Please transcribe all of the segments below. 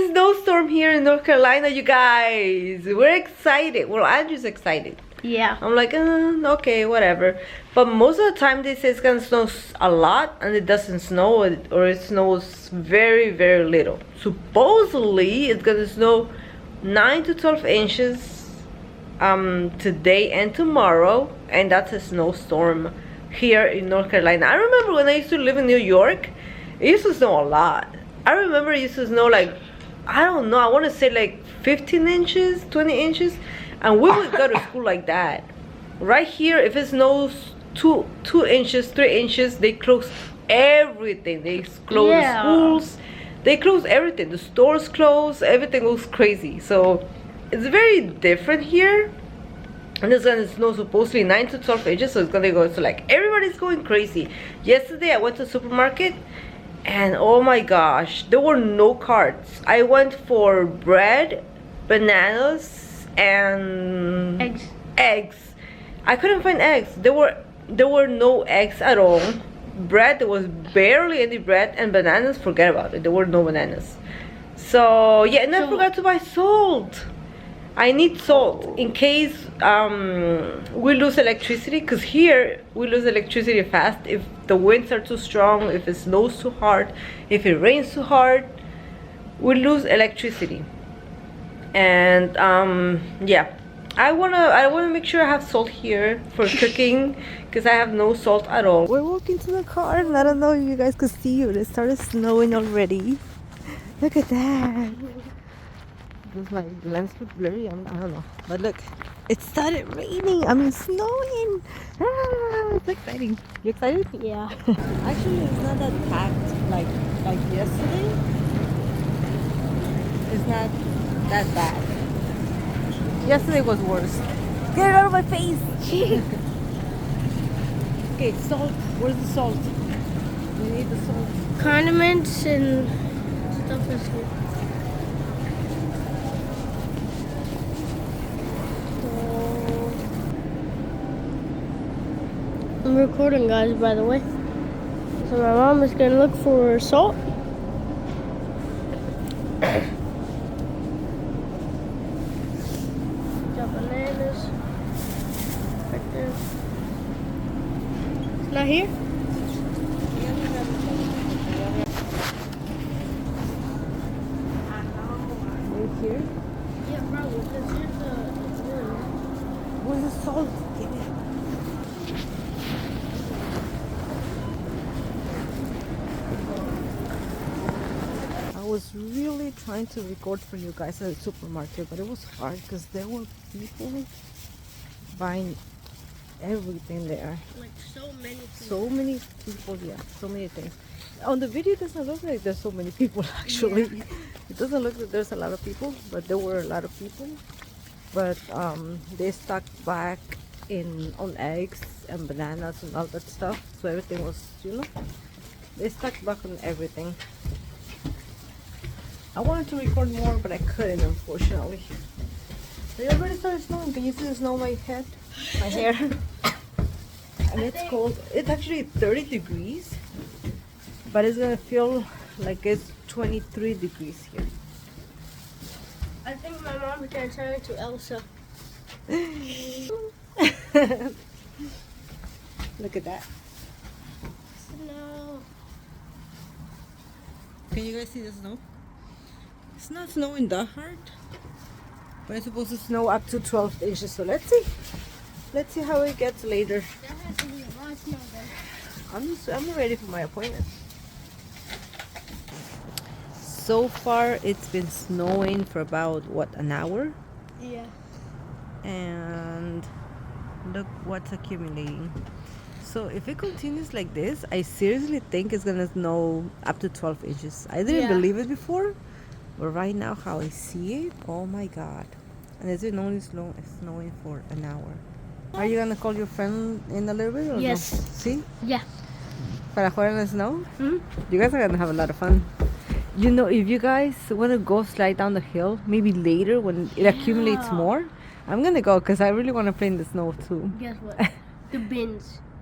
a snowstorm here in North Carolina, you guys. We're excited. Well, I'm just excited. Yeah. I'm like, okay, whatever. But most of the time they say it's gonna snow a lot, and it doesn't snow, or it snows very, very little. Supposedly, it's gonna snow 9 to 12 inches today and tomorrow, and that's a snowstorm here in North Carolina. I remember when I used to live in New York, it used to snow a lot. I remember it used to snow like, I don't know, I want to say like 15 inches, 20 inches, and we would go to school like that. Right here, if it snows 2 inches, 3 inches, they close everything. They close the schools, they close everything. The stores close, everything goes crazy. So it's very different here. And it's gonna snow supposedly 9 to 12 inches, so it's gonna go to like, everybody's going crazy. Yesterday I went to the supermarket, and oh my gosh, there were no carts. I went for bread, bananas, and eggs. I couldn't find eggs. There were no eggs at all. Bread, there was barely any bread, and bananas, forget about it. There were no bananas. So yeah, and I forgot to buy salt. I need salt in case we lose electricity, because here we lose electricity fast if the winds are too strong, if it snows too hard, if it rains too hard, we lose electricity. And yeah, I wanna make sure I have salt here for cooking, because I have no salt at all. We're walking to the car, and I don't know if you guys could see it. It started snowing already. Look at that. Does my lens look blurry? I don't know. But look, it started raining. I mean, snowing. Ah, it's exciting. You excited? Yeah. Actually, it's not that packed like yesterday. It's not that bad. Yesterday was worse. Get it out of my face. Okay, salt. Where's the salt? We need the salt. Condiments and stuff is here. I'm recording, guys, by the way. So my mom is gonna look for salt. Got bananas right there. It's not here? Right here? Yeah, probably, because here's the one. Where's the salt? Give it. I was really trying to record for you guys at the supermarket, but it was hard because there were people buying everything there. Like so many things. So many people, yeah, so many things. On the video, it doesn't look like there's so many people actually. Yeah. It doesn't look like there's a lot of people, but there were a lot of people. But they stocked back on eggs and bananas and all that stuff. So everything was, they stocked back on everything. I wanted to record more, but I couldn't, unfortunately. It already started snowing. Can you see the snow on my head? My hair? And it's cold. It's actually 30 degrees, but it's gonna feel like it's 23 degrees here. I think my mom is gonna turn into Elsa. Look at that. Snow. Can you guys see the snow? It's not snowing that hard, but it's supposed to snow up to 12 inches. So let's see. Let's see how it gets later. That has to be a lot of snow there. I'm ready for my appointment. So far, it's been snowing for about an hour, Yeah. and look what's accumulating. So if it continues like this, I seriously think it's gonna snow up to 12 inches. I didn't believe it before, but right now how I see it, oh my god. And it's been only snowing for an hour. Are you gonna call your friend in a little bit or Yes. no? See? Yeah. Para jugar in the snow? Hmm? You guys are gonna have a lot of fun. If you guys want to go slide down the hill, maybe later when it accumulates more, I'm gonna go because I really want to play in the snow too. Guess what? The bins.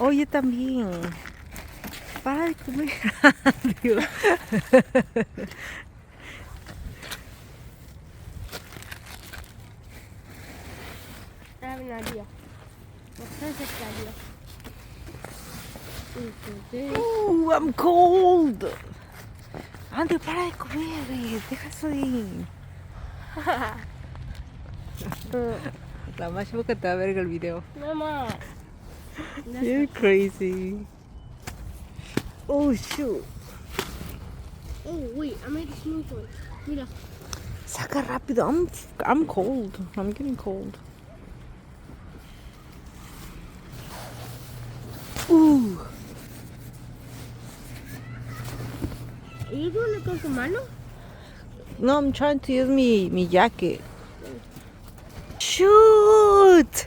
Oh, yo también. Para de comer. Dios. I have an idea. A perfect idea. Ooh, I'm cold. Andy, para de comer, güey. Deja eso ahí. La más que te va a ver en el video. Mama. You're crazy. Oh, shoot. Oh, wait. I made a smooth one. Mira. Saca rápido. I'm cold. I'm getting cold. Ooh. Are you doing it con tu mano? No, I'm trying to use me jacket. Shoot!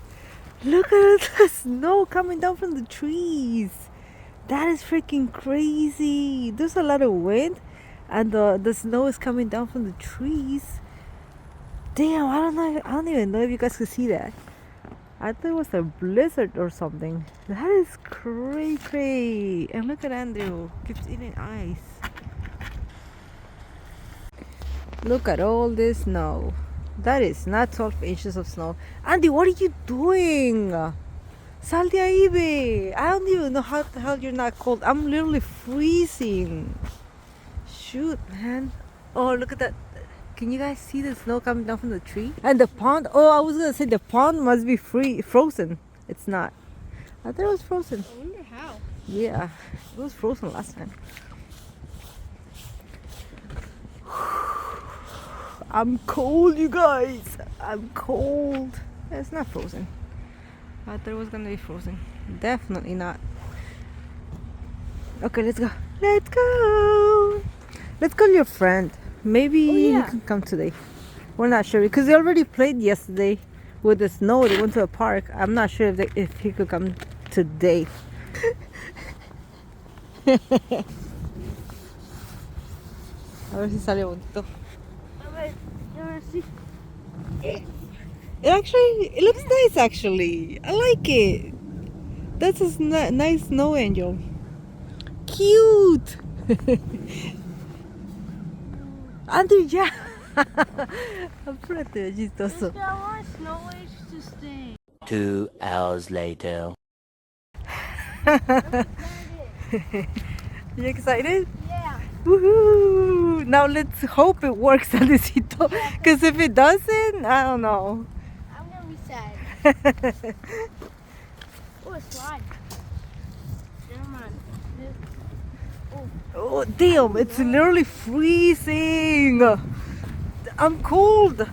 Look at the snow coming down from the trees. That is freaking crazy. There's a lot of wind and the snow is coming down from the trees. Damn, I don't know. I don't even know if you guys could see that. I thought it was a blizzard or something. That is cray. And look at Andrew. Keeps eating ice. Look at all this snow. That is not 12 inches of snow. Andy, what are you doing? Sal de ahí, babe. I don't even know how the hell you're not cold. I'm literally freezing. Shoot, man. Oh, look at that. Can you guys see the snow coming down from the tree? And the pond. Oh, I was gonna say the pond must be frozen. It's not. I thought it was frozen. I wonder how. Yeah, it was frozen last time. I'm cold, you guys. I'm cold. It's not frozen. I thought it was gonna be frozen. Definitely not. Okay, let's go. Let's go. Let's call your friend. Maybe you can come today. We're not sure because they already played yesterday with the snow. They went to a park. I'm not sure if he could come today. A ver si sale bonito. It looks nice actually. I like it. That's a nice snow angel. Cute. Andrew, ya. Apúrate, chistoso. I want Snow Age to stay. 2 hours later. You excited? Yeah. Woohoo! Now let's hope it works, Andresito. Because if it doesn't, I don't know. I'm gonna be sad. Oh, a slide. Never mind. Oh, damn, it's literally freezing. I'm cold.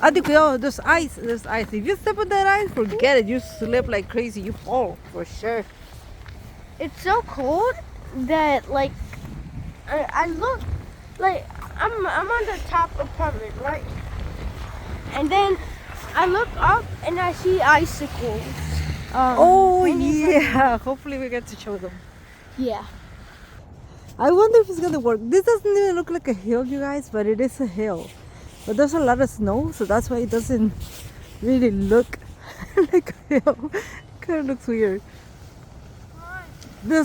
Adi, cuidado, there's ice. If you step on that ice, forget it. You slip like crazy. You fall for sure. It's so cold that like I look like I'm on the top apartment, right? And then I look up and I see icicles. Oh, and it's like- yeah. Hopefully we get to show them. yeah. I wonder if it's gonna work. This doesn't even look like a hill, you guys, but it is a hill. But there's a lot of snow, so that's why it doesn't really look like a hill. Kind of looks weird.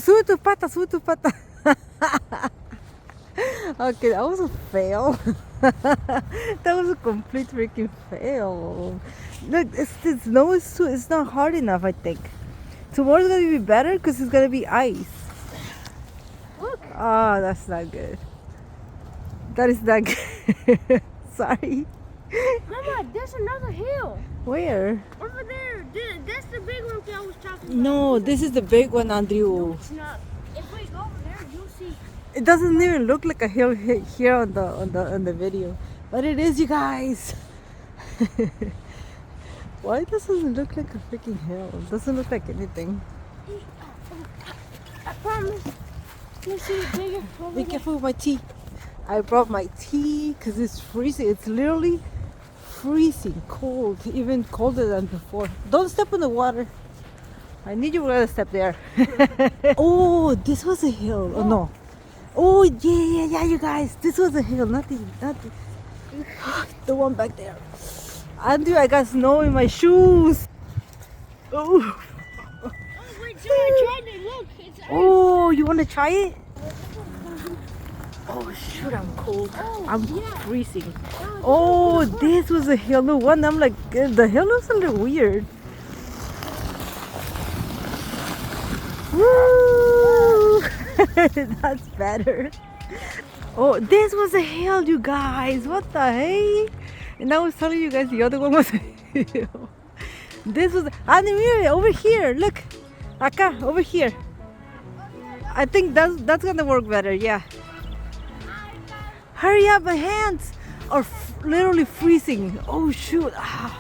Sube tu pata, sube tu pata. Okay, that was a fail. That was a complete freaking fail. Look, the snow is it's not hard enough, I think. Tomorrow's gonna be better because it's gonna be ice. Look. Oh, that's not good. That is not good. Sorry. Mama, there's another hill Where? over there. That's the big one that I was talking about. No, this is the big one, Andrew. It's not. If we go over there, you'll see. It doesn't even look like a hill here on the video, but it is, you guys. Why doesn't it look like a freaking hill? It doesn't look like anything. I promise. You'll see it bigger over Be there. careful with my tea. I brought my tea because it's freezing. It's literally freezing cold, even colder than before. Don't step in the water. I need you to step there. Oh, this was a hill. Oh no. Oh yeah, you guys. This was a hill. Nothing. The one back there. Andrew, I got snow in my shoes. Oh. Oh, wait, tried it. Look, it's Oh, you want to try it? Oh shoot, I'm cold. I'm freezing. Oh, this was a hill. No one. I'm like, the hill looks a little weird. Woo! That's better. Oh, this was a hill, you guys. What the hey? And I was telling you guys the other one was a hill. This was Mira, over here. Look, Aka, over here. I think that's gonna work better. Yeah. Hurry up, my hands are literally freezing. Oh shoot. Ah.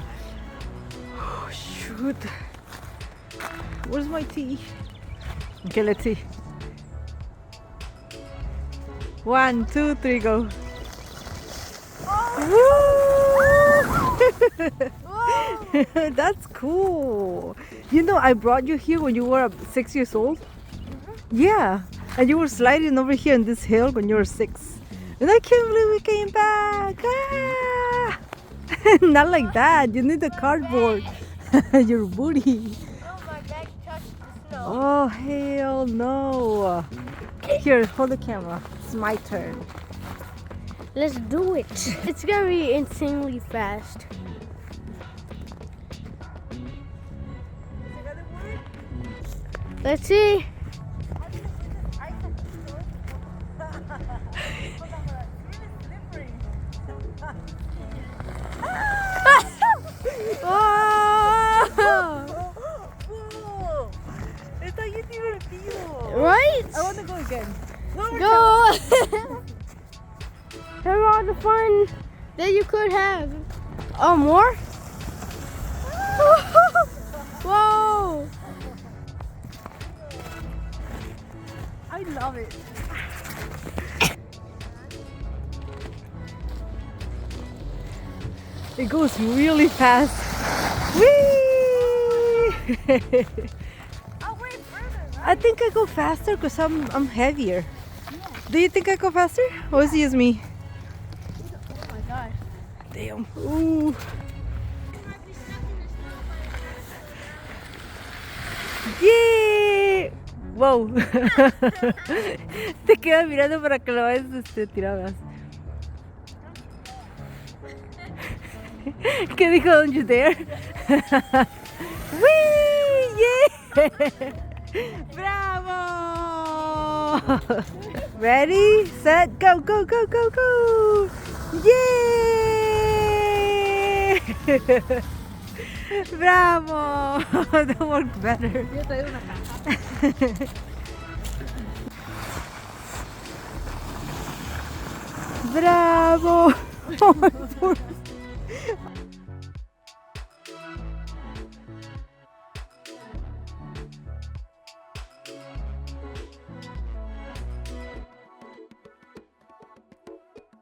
Oh shoot. Where's my tea? Okay, let's see. 1, 2, 3, go. Woo! That's cool. You know, I brought you here when you were 6 years old. Yeah, and you were sliding over here on this hill when you were 6. And I can't believe we came back. Ah! Not like that. You need the cardboard. Your booty. Oh, my back touched the snow. Oh, hell no. Here, hold the camera. It's my turn. Let's do it. It's gonna be insanely fast. Let's see. Está bien divertido. Right? I want to go again. Go! Have all the fun that you could have. Oh, more? Whoa! I love it. It goes really fast. Whee! I think I go faster because I'm heavier. Do you think I go faster? Or is it just me? Oh my god. Damn. Ooh. ¡Yeah! Wow. Te quedas mirando para que lo vayas tiradas. ¿Qué dijo Don't You Dare? ¡Wee! ¡Yeah! ¡Bravo! Ready, set, go, go, go, go, go! ¡Yeah! ¡Bravo! That worked better. Yo traigo una caja. ¡Bravo! Oh, my poor